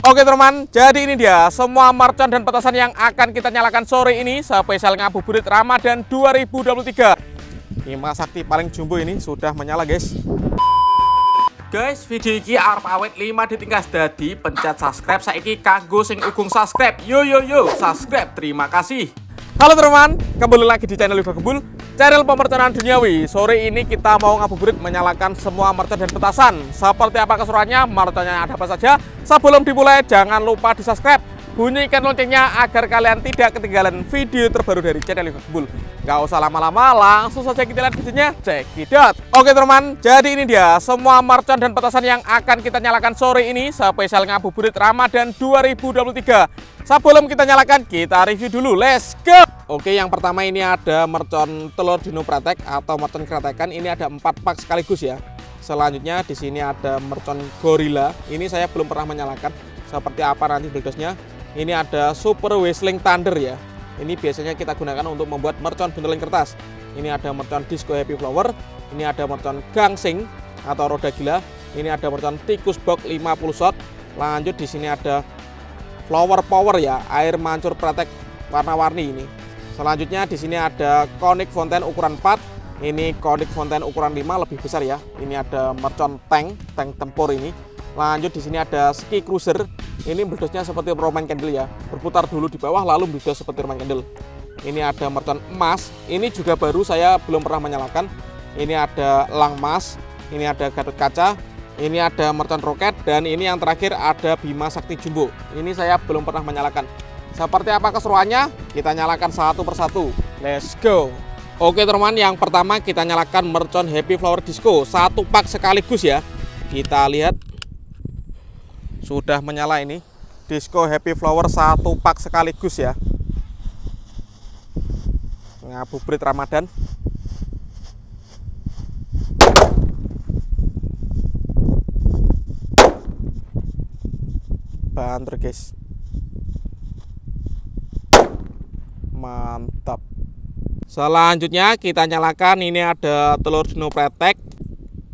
Oke teman, jadi ini dia semua mercon dan petasan yang akan kita nyalakan sore ini spesial ngabuburit Ramadan 2023. Bima Sakti paling jumbo ini sudah menyala guys. Guys, video ini arep awet 5 ditingkas dadi pencet subscribe saiki kanggo sing ugung subscribe. Yo subscribe, terima kasih. Halo teman, kembali lagi di channel Liva Gembul, channel pemerconan duniawi. Sore ini kita mau ngabuburit menyalakan semua mercon dan petasan. Seperti apa keseruannya, merconnya ada apa saja. Sebelum dimulai, jangan lupa di subscribe, bunyikan loncengnya agar kalian tidak ketinggalan video terbaru dari channel Liva Gembul. Gak usah lama-lama, langsung saja kita lihat videonya, check it out. Oke teman, jadi ini dia semua mercon dan petasan yang akan kita nyalakan sore ini spesial ngabuburit Ramadan 2023. Sebelum kita nyalakan, kita review dulu, let's go. Oke, yang pertama ini ada mercon telur dino pratek atau mercon kretekan. Ini ada 4 pak sekaligus ya. Selanjutnya di sini ada mercon gorilla. Ini saya belum pernah menyalakan. Seperti apa nanti beledosnya. Ini ada super whistling thunder ya. Ini biasanya kita gunakan untuk membuat mercon buntelan kertas. Ini ada mercon disco happy flower. Ini ada mercon gangsing atau roda gila. Ini ada mercon tikus box 50 shot. Lanjut di sini ada flower power ya, air mancur pratek warna-warni ini. Selanjutnya di sini ada conic fountain ukuran 4. Ini conic fountain ukuran 5 lebih besar ya. Ini ada mercon tank tempur ini. Lanjut di sini ada ski cruiser. Ini meledosnya seperti Roman candle ya. Berputar dulu di bawah lalu meledos seperti Roman candle. Ini ada mercon emas. Ini juga baru, saya belum pernah menyalakan. Ini ada elang emas. Ini ada Gatot Kaca. Ini ada mercon roket, dan ini yang terakhir ada Bima Sakti Jumbo. Ini saya belum pernah menyalakan. Seperti apa keseruannya? Kita nyalakan satu persatu. Let's go. Oke teman, yang pertama kita nyalakan mercon Happy Flower Disco 1 pak sekaligus ya. Kita lihat sudah menyala ini. Disco Happy Flower 1 pak sekaligus ya. Ngabuburit Ramadan. Banter guys, mantap. Selanjutnya kita nyalakan, ini ada telur dino pretek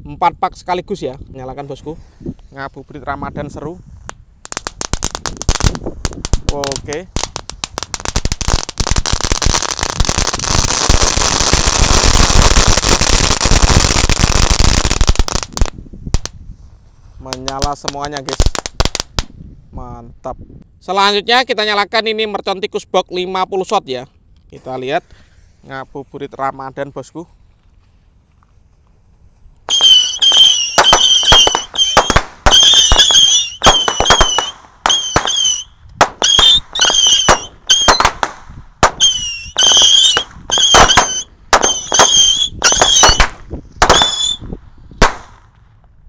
4 pak sekaligus ya. Nyalakan bosku, ngabuburit Ramadan seru. Oke, menyala semuanya guys, mantap. Selanjutnya kita nyalakan ini mercon tikus box 50 shot ya. Kita lihat ngabuburit Ramadan bosku.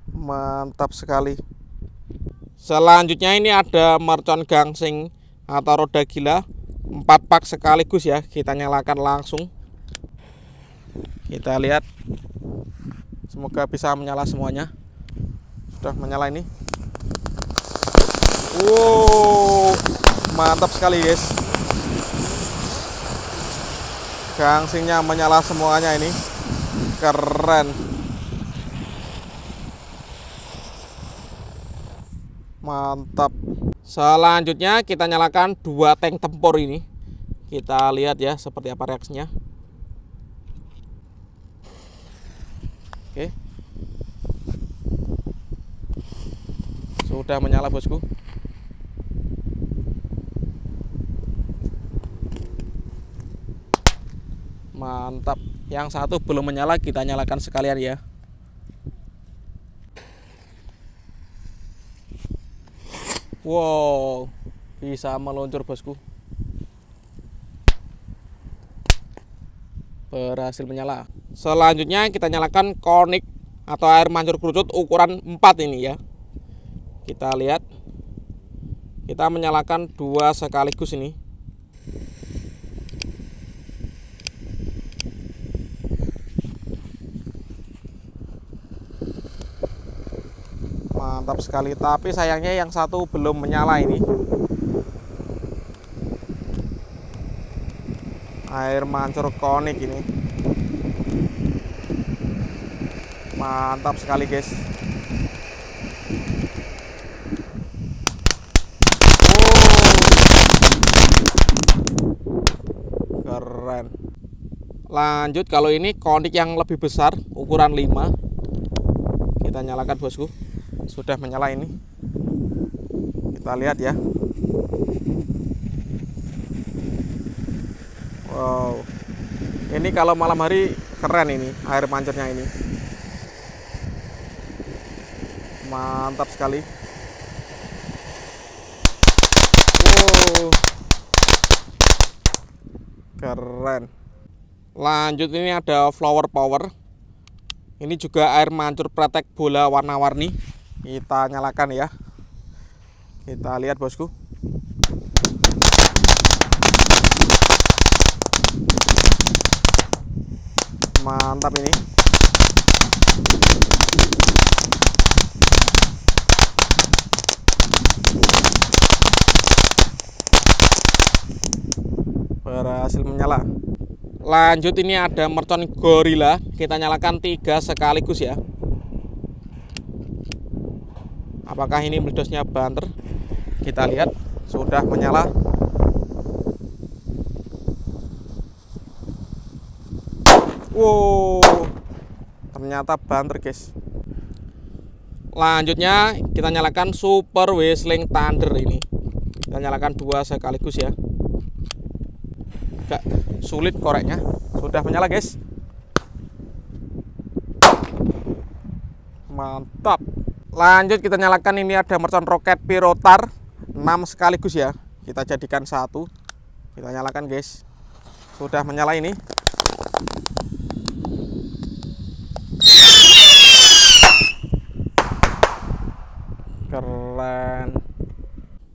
Mantap sekali. Selanjutnya ini ada mercon gangsing atau roda gila 4 pak sekaligus ya. Kita nyalakan langsung. Kita lihat, semoga bisa menyala semuanya. Sudah menyala ini. Wow, mantap sekali guys. Gangsingnya menyala semuanya ini. Keren. Mantap. Selanjutnya kita nyalakan 2 tank tempur ini. Kita lihat ya seperti apa reaksinya. Oke, sudah menyala bosku. Mantap. Yang satu belum menyala, kita nyalakan sekalian ya. Wow, bisa meluncur bosku. Berhasil menyala. Selanjutnya kita nyalakan conic atau air mancur kerucut ukuran 4 ini ya. Kita lihat, kita menyalakan 2 sekaligus ini. Mantap sekali, tapi sayangnya yang satu belum menyala ini. Air mancur konik ini. Mantap sekali guys. Keren. Lanjut, kalau ini konik yang lebih besar, ukuran 5. Kita nyalakan bosku. Sudah menyala ini. Kita lihat ya. Wow. Ini kalau malam hari keren ini air mancurnya ini. Mantap sekali. Wow. Keren. Lanjut, ini ada flower power. Ini juga air mancur pretek bola warna-warni. Kita nyalakan ya. Kita lihat bosku. Mantap ini. Berhasil menyala. Lanjut, ini ada mercon gorilla. Kita nyalakan 3 sekaligus ya. Apakah ini meledosnya banter? Kita lihat. Sudah menyala. Wow, ternyata banter guys. Lanjutnya kita nyalakan super whistling thunder ini. Kita nyalakan 2 sekaligus ya. Agak sulit koreknya. Sudah menyala guys. Mantap. Lanjut, kita nyalakan, ini ada mercon roket pirotar 6 sekaligus ya. Kita jadikan 1. Kita nyalakan guys. Sudah menyala ini. Keren.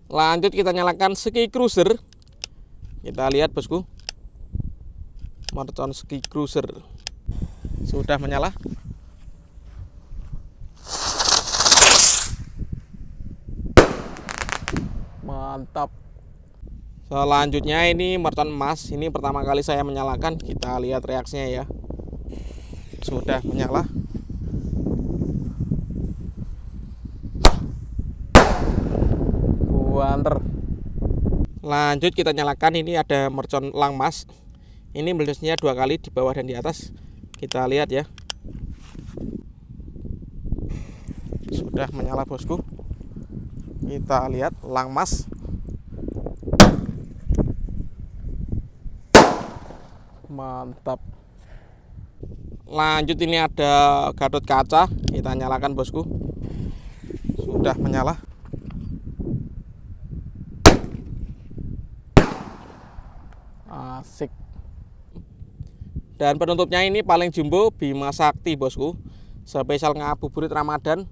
Lanjut, kita nyalakan ski cruiser. Kita lihat bosku. Mercon ski cruiser. Sudah menyala. Mantap. Selanjutnya ini mercon emas. Ini pertama kali saya menyalakan. Kita lihat reaksinya ya. Sudah menyala. Banter. Lanjut, kita nyalakan, ini ada mercon langmas. Ini meledosnya 2 kali di bawah dan di atas. Kita lihat ya. Sudah menyala bosku. Kita lihat langmas. Mantap. Lanjut, ini ada Gatot kaca. Kita nyalakan bosku. Sudah menyala. Asik. Dan penutupnya ini paling jumbo Bima Sakti bosku. Spesial ngabuburit Ramadan.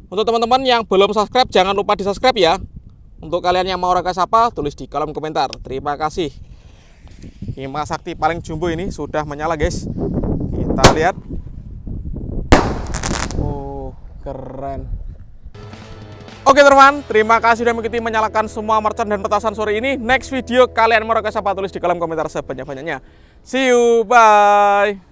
Untuk teman-teman yang belum subscribe, jangan lupa di subscribe ya. Untuk kalian yang mau request apa, tulis di kolom komentar. Terima kasih. Bima Sakti paling jumbo ini sudah menyala guys. Kita lihat. Oh, keren. Oke teman-teman, terima kasih sudah mengikuti menyalakan semua mercon dan petasan sore ini. Next video kalian mau request apa, tulis di kolom komentar sebanyak-banyaknya. See you, bye.